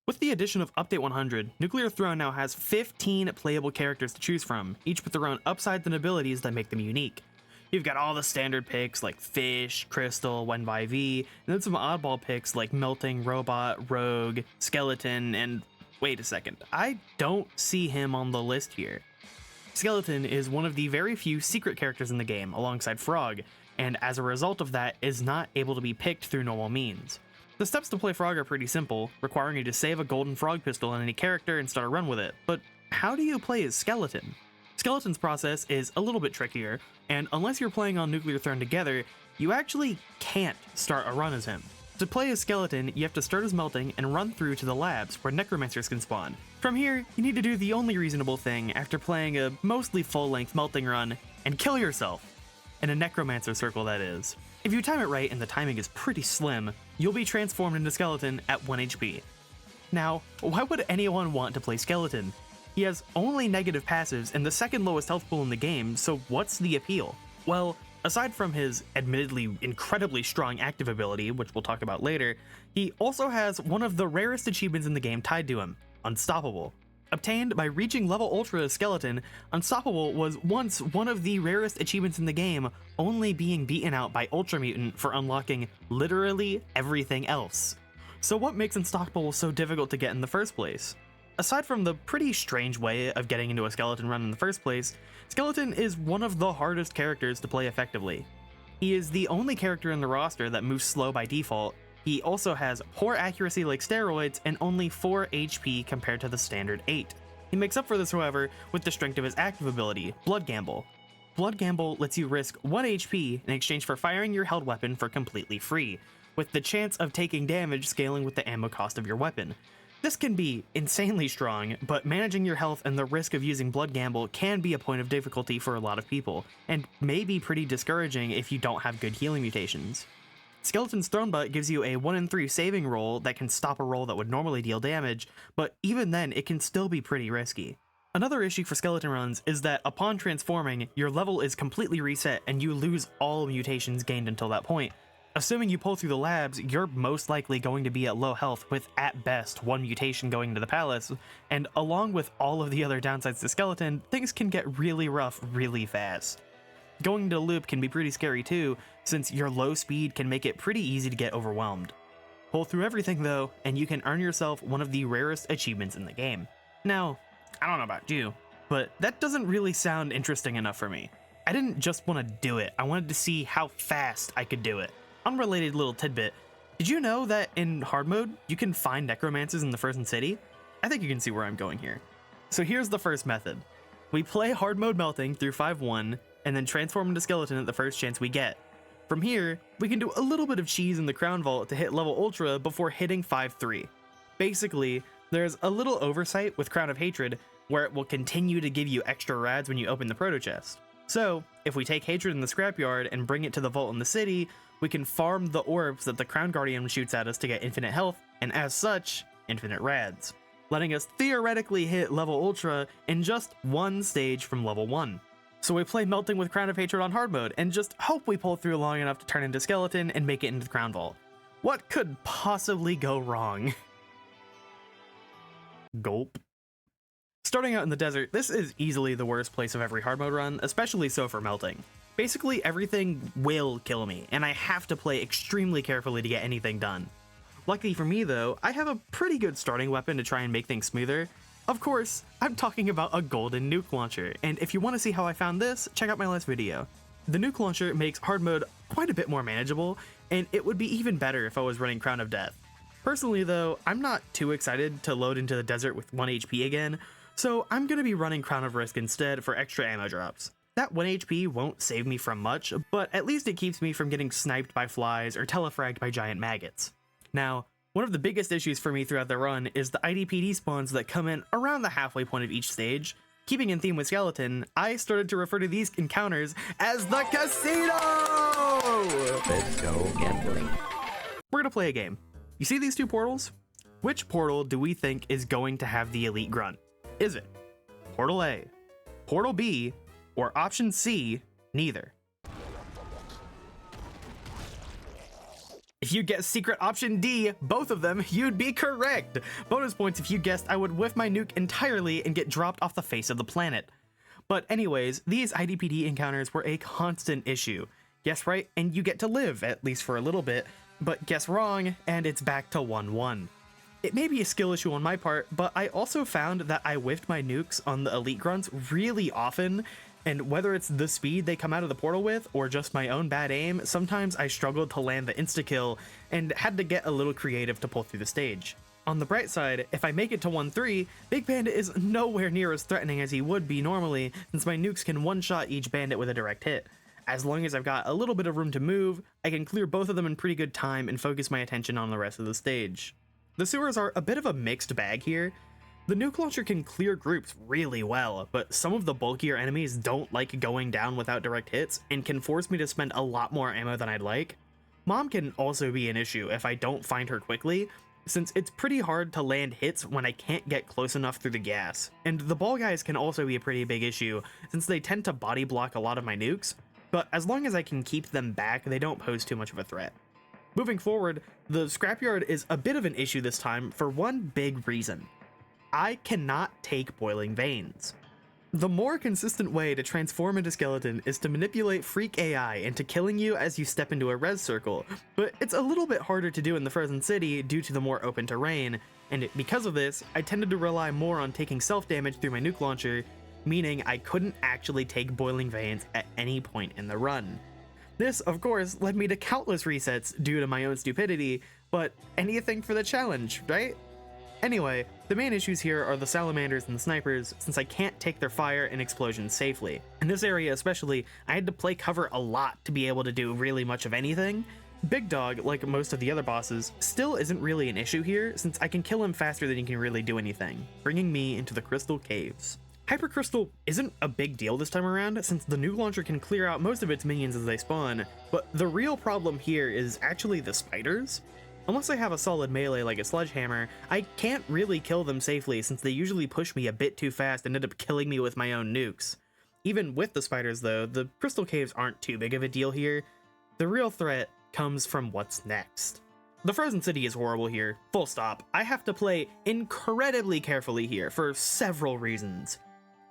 With the addition of Update 100, Nuclear Throne now has 15 playable characters to choose from, each with their own upsides and abilities that make them unique. You've got all the standard picks like Fish, Crystal, 1xV, and then some oddball picks like Melting, Robot, Rogue, Skeleton, and wait a second, I don't see him on the list here. Skeleton is one of the very few secret characters in the game alongside Frog, and as a result of that is not able to be picked through normal means. The steps to play Frog are pretty simple, requiring you to save a golden frog pistol on any character and start a run with it, but how do you play as Skeleton? Skeleton's process is a little bit trickier, and unless you're playing on Nuclear Throne together, you actually can't start a run as him. To play as Skeleton, you have to start as Melting and run through to the labs where Necromancers can spawn. From here, you need to do the only reasonable thing after playing a mostly full-length Melting run, and kill yourself. In a Necromancer circle, that is. If you time it right, and the timing is pretty slim, you'll be transformed into Skeleton at 1 HP. Now, why would anyone want to play Skeleton? He has only negative passives and the second lowest health pool in the game, so what's the appeal? Well, aside from his admittedly incredibly strong active ability, which we'll talk about later, he also has one of the rarest achievements in the game tied to him, Unstoppable. Obtained by reaching level Ultra as Skeleton, Unstoppable was once one of the rarest achievements in the game, only being beaten out by Ultra Mutant for unlocking literally everything else. So what makes Unstoppable so difficult to get in the first place? Aside from the pretty strange way of getting into a Skeleton run in the first place, Skeleton is one of the hardest characters to play effectively. He is the only character in the roster that moves slow by default. He also has poor accuracy like steroids and only 4 HP compared to the standard 8. He makes up for this, however, with the strength of his active ability, Blood Gamble. Blood Gamble lets you risk 1 HP in exchange for firing your held weapon for completely free, with the chance of taking damage scaling with the ammo cost of your weapon. This can be insanely strong, but managing your health and the risk of using Blood Gamble can be a point of difficulty for a lot of people, and may be pretty discouraging if you don't have good healing mutations. Skeleton's Throne Butt gives you a 1 in 3 saving roll that can stop a roll that would normally deal damage, but even then it can still be pretty risky. Another issue for Skeleton runs is that upon transforming, your level is completely reset and you lose all mutations gained until that point. Assuming you pull through the labs, you're most likely going to be at low health with at best 1 mutation going into the palace, and along with all of the other downsides to Skeleton, things can get really rough really fast. Going into the loop can be pretty scary too, since your low speed can make it pretty easy to get overwhelmed. Pull through everything though, and you can earn yourself one of the rarest achievements in the game. Now, I don't know about you, but that doesn't really sound interesting enough for me. I didn't just want to do it, I wanted to see how fast I could do it. Unrelated little tidbit, did you know that in hard mode, you can find necromancers in the frozen city? I think you can see where I'm going here. So here's the first method. We play hard mode Melting through 5-1, and then transform into Skeleton at the first chance we get. From here, we can do a little bit of cheese in the Crown Vault to hit level Ultra before hitting 5-3. Basically, there's a little oversight with Crown of Hatred, where it will continue to give you extra rads when you open the Proto Chest. So, if we take Hatred in the Scrapyard and bring it to the Vault in the city, we can farm the orbs that the Crown Guardian shoots at us to get infinite health, and as such, infinite rads, letting us theoretically hit level Ultra in just one stage from level 1. So we play Melting with Crown of Hatred on hard mode, and just hope we pull through long enough to turn into Skeleton and make it into the Crown Vault. What could possibly go wrong? Gulp. Starting out in the desert, this is easily the worst place of every hard mode run, especially so for Melting. Basically everything will kill me, and I have to play extremely carefully to get anything done. Luckily for me though, I have a pretty good starting weapon to try and make things smoother. Of course, I'm talking about a golden nuke launcher, and if you want to see how I found this, check out my last video. The nuke launcher makes hard mode quite a bit more manageable, and it would be even better if I was running Crown of Death. Personally though, I'm not too excited to load into the desert with 1 HP again, so I'm going to be running Crown of Risk instead for extra ammo drops. That 1 HP won't save me from much, but at least it keeps me from getting sniped by flies or telefragged by giant maggots. Now, one of the biggest issues for me throughout the run is the IDPD spawns that come in around the halfway point of each stage. Keeping in theme with Skeleton, I started to refer to these encounters as the casino! Let's go gambling. We're gonna play a game. You see these 2 portals? Which portal do we think is going to have the elite grunt? Is it Portal A, Portal B, or option C, neither? If you guessed secret option D, both of them, you'd be correct. Bonus points if you guessed I would whiff my nuke entirely and get dropped off the face of the planet. But anyways, these IDPD encounters were a constant issue. Guess right, and you get to live, at least for a little bit, but guess wrong, and it's back to 1-1. It may be a skill issue on my part, but I also found that I whiffed my nukes on the elite grunts really often, and whether it's the speed they come out of the portal with, or just my own bad aim, sometimes I struggled to land the insta-kill, and had to get a little creative to pull through the stage. On the bright side, if I make it to 1-3, Big Bandit is nowhere near as threatening as he would be normally, since my nukes can one-shot each bandit with a direct hit. As long as I've got a little bit of room to move, I can clear both of them in pretty good time and focus my attention on the rest of the stage. The sewers are a bit of a mixed bag here. The nuke launcher can clear groups really well, but some of the bulkier enemies don't like going down without direct hits and can force me to spend a lot more ammo than I'd like. Mom can also be an issue if I don't find her quickly, since it's pretty hard to land hits when I can't get close enough through the gas. And the ball guys can also be a pretty big issue, since they tend to body block a lot of my nukes, but as long as I can keep them back, they don't pose too much of a threat. Moving forward, the scrapyard is a bit of an issue this time for one big reason. I cannot take boiling veins. The more consistent way to transform into skeleton is to manipulate freak AI into killing you as you step into a res circle, but it's a little bit harder to do in the frozen city due to the more open terrain, and because of this, I tended to rely more on taking self-damage through my nuke launcher, meaning I couldn't actually take boiling veins at any point in the run. This, of course, led me to countless resets due to my own stupidity, but anything for the challenge, right? Anyway, the main issues here are the salamanders and the snipers, since I can't take their fire and explosions safely. In this area especially, I had to play cover a lot to be able to do really much of anything. Big Dog, like most of the other bosses, still isn't really an issue here, since I can kill him faster than he can really do anything, bringing me into the Crystal Caves. Hypercrystal isn't a big deal this time around, since the nuke launcher can clear out most of its minions as they spawn, but the real problem here is actually the spiders. Unless I have a solid melee like a sledgehammer, I can't really kill them safely since they usually push me a bit too fast and end up killing me with my own nukes. Even with the spiders though, the Crystal Caves aren't too big of a deal here. The real threat comes from what's next. The Frozen City is horrible here, full stop. I have to play incredibly carefully here for several reasons.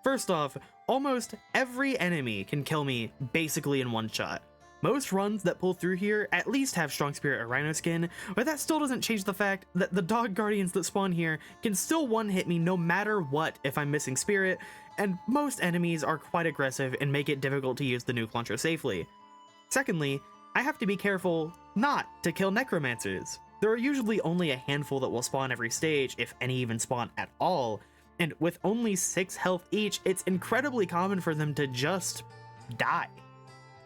First off, almost every enemy can kill me basically in one shot. Most runs that pull through here at least have Strong Spirit or Rhino Skin, but that still doesn't change the fact that the dog guardians that spawn here can still one-hit me no matter what if I'm missing Spirit, and most enemies are quite aggressive and make it difficult to use the nuke launcher safely. Secondly, I have to be careful not to kill Necromancers. There are usually only a handful that will spawn every stage, if any even spawn at all, and with only 6 health each, it's incredibly common for them to just die.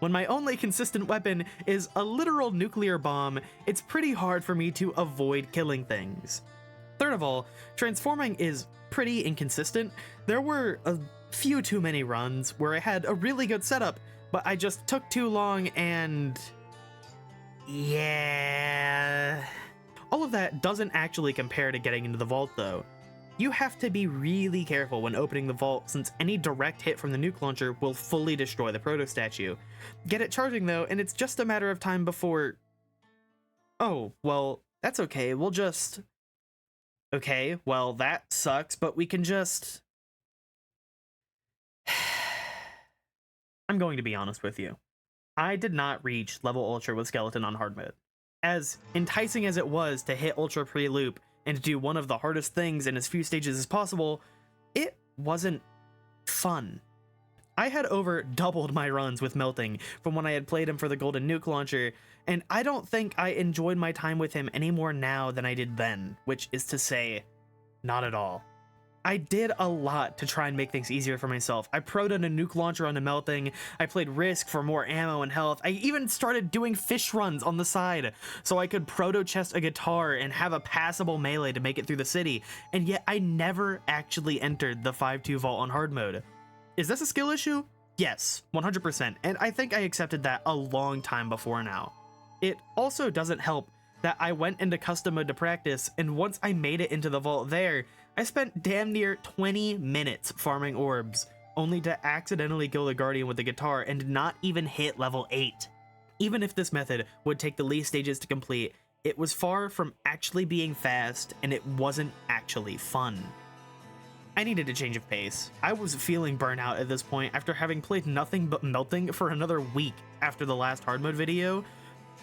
When my only consistent weapon is a literal nuclear bomb, it's pretty hard for me to avoid killing things. Third of all, transforming is pretty inconsistent. There were a few too many runs where I had a really good setup, but I just took too long and... yeah... All of that doesn't actually compare to getting into the vault though. You have to be really careful when opening the vault since any direct hit from the nuke launcher will fully destroy the proto statue. Get it charging though, and it's just a matter of time before... oh, well, that's okay, we'll just... okay, well, that sucks, but we can just... I'm going to be honest with you. I did not reach level Ultra with Skeleton on hard mode. As enticing as it was to hit Ultra pre-loop, and to do one of the hardest things in as few stages as possible, it wasn't fun. I had over doubled my runs with Melting from when I had played him for the Golden Nuke Launcher, and I don't think I enjoyed my time with him any more now than I did then, which is to say, not at all. I did a lot to try and make things easier for myself. I pro'd on a nuke launcher on the Melting, I played Risk for more ammo and health, I even started doing fish runs on the side, so I could proto-chest a guitar and have a passable melee to make it through the city, and yet I never actually entered the 5-2 vault on hard mode. Is this a skill issue? Yes, 100%, and I think I accepted that a long time before now. It also doesn't help that I went into custom mode to practice, and once I made it into the vault there, I spent damn near 20 minutes farming orbs, only to accidentally kill the Guardian with the guitar and not even hit level 8. Even if this method would take the least stages to complete, it was far from actually being fast, and it wasn't actually fun. I needed a change of pace. I was feeling burnout at this point after having played nothing but melting for another week after the last hard mode video,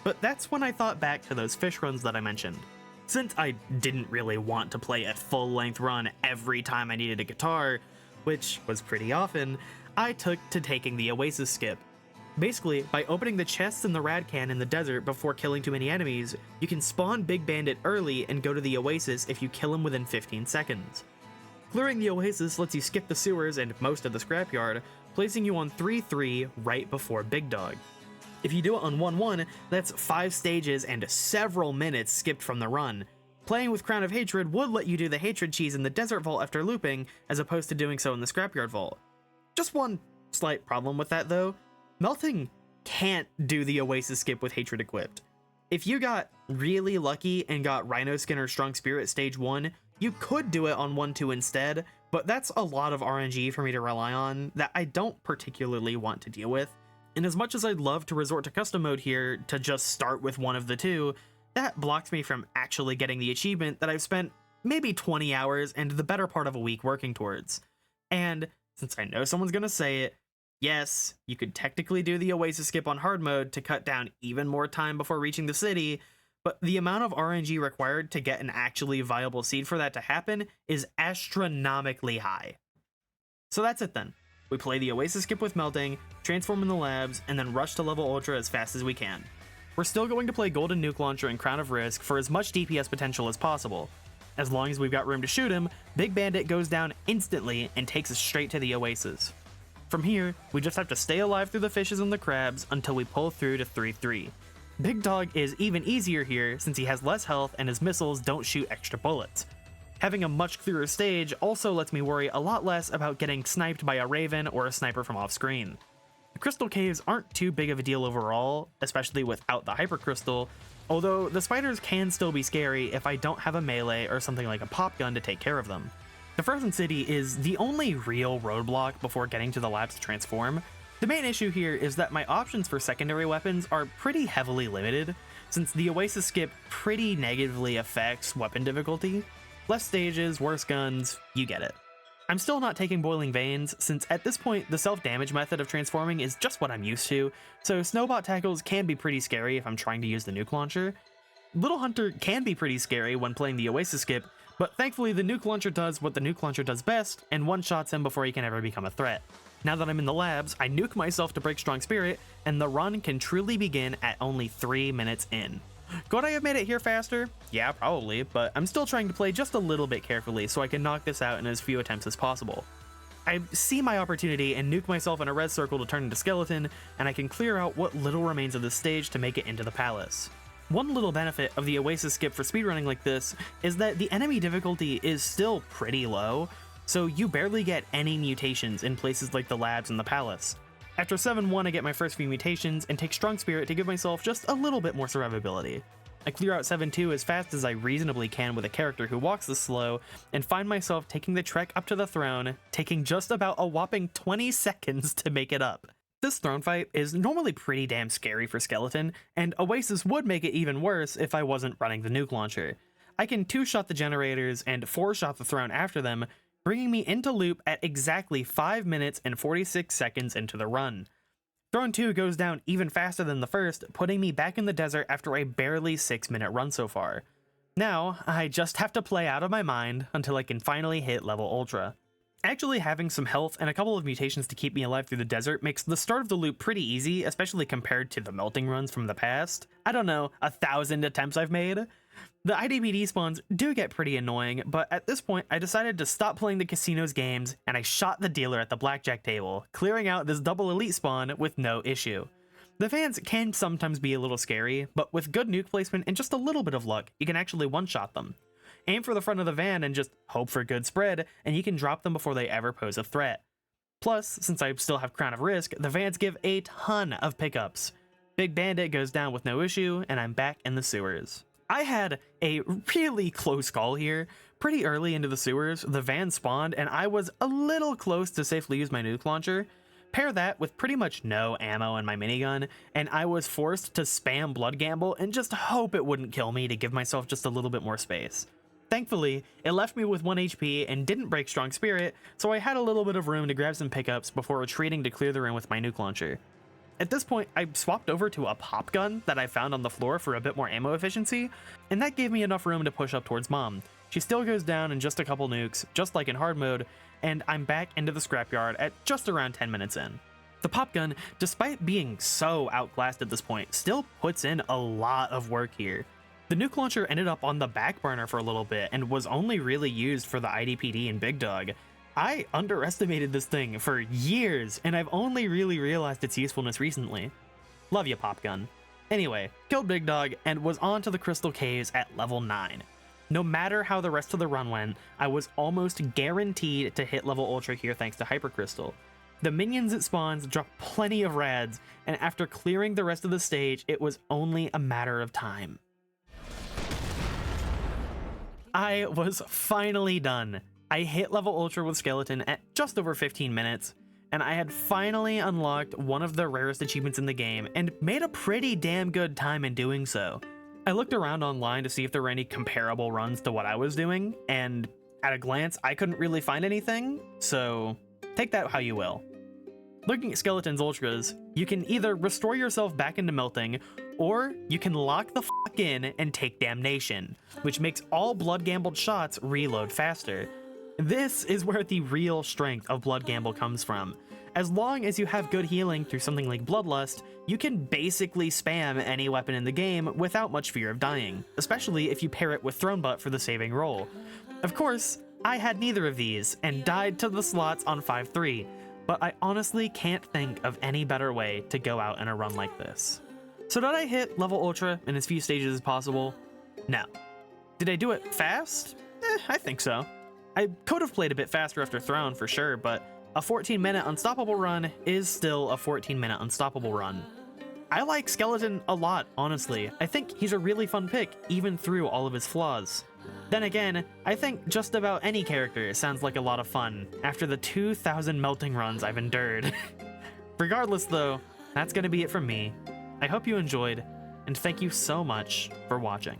but that's when I thought back to those fish runs that I mentioned. Since I didn't really want to play a full-length run every time I needed a guitar, which was pretty often, I took to taking the Oasis skip. Basically, by opening the chests in the rad can in the desert before killing too many enemies, you can spawn Big Bandit early and go to the Oasis if you kill him within 15 seconds. Clearing the Oasis lets you skip the sewers and most of the scrapyard, placing you on 3-3 right before Big Dog. If you do it on 1-1, that's 5 stages and several minutes skipped from the run. Playing with Crown of Hatred would let you do the Hatred cheese in the Desert Vault after looping, as opposed to doing so in the Scrapyard Vault. Just one slight problem with that though. Melting can't do the Oasis skip with Hatred equipped. If you got really lucky and got Rhino Skin or Strong Spirit stage 1, you could do it on 1-2 instead, but that's a lot of RNG for me to rely on that I don't particularly want to deal with. And as much as I'd love to resort to custom mode here to just start with one of the two, that blocks me from actually getting the achievement that I've spent maybe 20 hours and the better part of a week working towards. And since I know someone's gonna say it, yes, you could technically do the Oasis skip on hard mode to cut down even more time before reaching the city, but the amount of RNG required to get an actually viable seed for that to happen is astronomically high. So that's it then. We play the Oasis skip with melting, transform in the labs, and then rush to level Ultra as fast as we can. We're still going to play Golden Nuke Launcher and Crown of Risk for as much DPS potential as possible. As long as we've got room to shoot him, Big Bandit goes down instantly and takes us straight to the Oasis. From here, we just have to stay alive through the fishes and the crabs until we pull through to 3-3. Big Dog is even easier here since he has less health and his missiles don't shoot extra bullets. Having a much clearer stage also lets me worry a lot less about getting sniped by a Raven or a sniper from off screen. The Crystal Caves aren't too big of a deal overall, especially without the Hyper Crystal, although the spiders can still be scary if I don't have a melee or something like a pop gun to take care of them. The Frozen City is the only real roadblock before getting to the labs to transform. The main issue here is that my options for secondary weapons are pretty heavily limited, since the Oasis skip pretty negatively affects weapon difficulty. Less stages, worse guns, you get it. I'm still not taking Boiling Veins, since at this point the self-damage method of transforming is just what I'm used to, so Snowbot tackles can be pretty scary if I'm trying to use the nuke launcher. Little Hunter can be pretty scary when playing the Oasis skip, but thankfully the nuke launcher does what the nuke launcher does best and one-shots him before he can ever become a threat. Now that I'm in the labs, I nuke myself to break Strong Spirit, and the run can truly begin at only 3 minutes in. Could I have made it here faster? Yeah, probably, but I'm still trying to play just a little bit carefully so I can knock this out in as few attempts as possible. I see my opportunity and nuke myself in a red circle to turn into skeleton, and I can clear out what little remains of the stage to make it into the palace. One little benefit of the Oasis skip for speedrunning like this is that the enemy difficulty is still pretty low, so you barely get any mutations in places like the labs and the palace. After 7-1 I get my first few mutations and take Strong Spirit to give myself just a little bit more survivability. I clear out 7-2 as fast as I reasonably can with a character who walks this slow, and find myself taking the trek up to the throne, taking just about a whopping 20 seconds to make it up. This throne fight is normally pretty damn scary for Skeleton, and Oasis would make it even worse if I wasn't running the nuke launcher. I can 2-shot the generators and 4-shot the throne after them, bringing me into loop at exactly 5 minutes and 46 seconds into the run. Throne 2 goes down even faster than the first, putting me back in the desert after a barely 6-minute run so far. Now, I just have to play out of my mind until I can finally hit level Ultra. Actually having some health and a couple of mutations to keep me alive through the desert makes the start of the loop pretty easy, especially compared to the melting runs from the past. I don't know, 1,000 attempts I've made? The IDBD spawns do get pretty annoying, but at this point I decided to stop playing the casino's games and I shot the dealer at the blackjack table, clearing out this double elite spawn with no issue. The fans can sometimes be a little scary, but with good nuke placement and just a little bit of luck, you can actually one-shot them. Aim for the front of the van and just hope for good spread, and you can drop them before they ever pose a threat. Plus, since I still have Crown of Risk, the vans give a ton of pickups. Big Bandit goes down with no issue, and I'm back in the sewers. I had a really close call here. Pretty early into the sewers, the van spawned, and I was a little close to safely use my nuke launcher, Pair that with pretty much no ammo in my minigun, and I was forced to spam blood gamble and just hope it wouldn't kill me to give myself just a little bit more space. Thankfully, it left me with 1 HP and didn't break strong spirit, so I had a little bit of room to grab some pickups before retreating to clear the room with my nuke launcher. At this point, I swapped over to a pop gun that I found on the floor for a bit more ammo efficiency, and that gave me enough room to push up towards Mom. She still goes down in just a couple nukes, just like in hard mode, and I'm back into the scrapyard at just around 10 minutes in. The pop gun, despite being so outclassed at this point, still puts in a lot of work here. The nuke launcher ended up on the back burner for a little bit and was only really used for the IDPD and Big Dog. I underestimated this thing for years, and I've only really realized its usefulness recently. Love ya, pop gun. Anyway, killed Big Dog and was on to the Crystal Caves at level 9. No matter how the rest of the run went, I was almost guaranteed to hit level Ultra here thanks to Hyper Crystal. The minions it spawns drop plenty of rads, and after clearing the rest of the stage, it was only a matter of time. I was finally done. I hit level Ultra with Skeleton at just over 15 minutes, and I had finally unlocked one of the rarest achievements in the game and made a pretty damn good time in doing so. I looked around online to see if there were any comparable runs to what I was doing, and at a glance, I couldn't really find anything, so take that how you will. Looking at Skeleton's Ultras, you can either restore yourself back into melting, or you can lock the fuck in and take damnation, which makes all blood gambled shots reload faster. This is where the real strength of blood gamble comes from. As long as you have good healing through something like Bloodlust, you can basically spam any weapon in the game without much fear of dying, especially if you pair it with Throne Butt for the saving roll. Of course, I had neither of these and died to the slots on 5-3, but I honestly can't think of any better way to go out in a run like this. So did I hit level Ultra in as few stages as possible? No. Did I do it fast? I think so. I could have played a bit faster after Throne for sure, but a 14-minute unstoppable run is still a 14-minute unstoppable run. I like Skeleton a lot, honestly. I think he's a really fun pick, even through all of his flaws. Then again, I think just about any character sounds like a lot of fun after the 2,000 melting runs I've endured. Regardless though, that's gonna be it from me. I hope you enjoyed, and thank you so much for watching.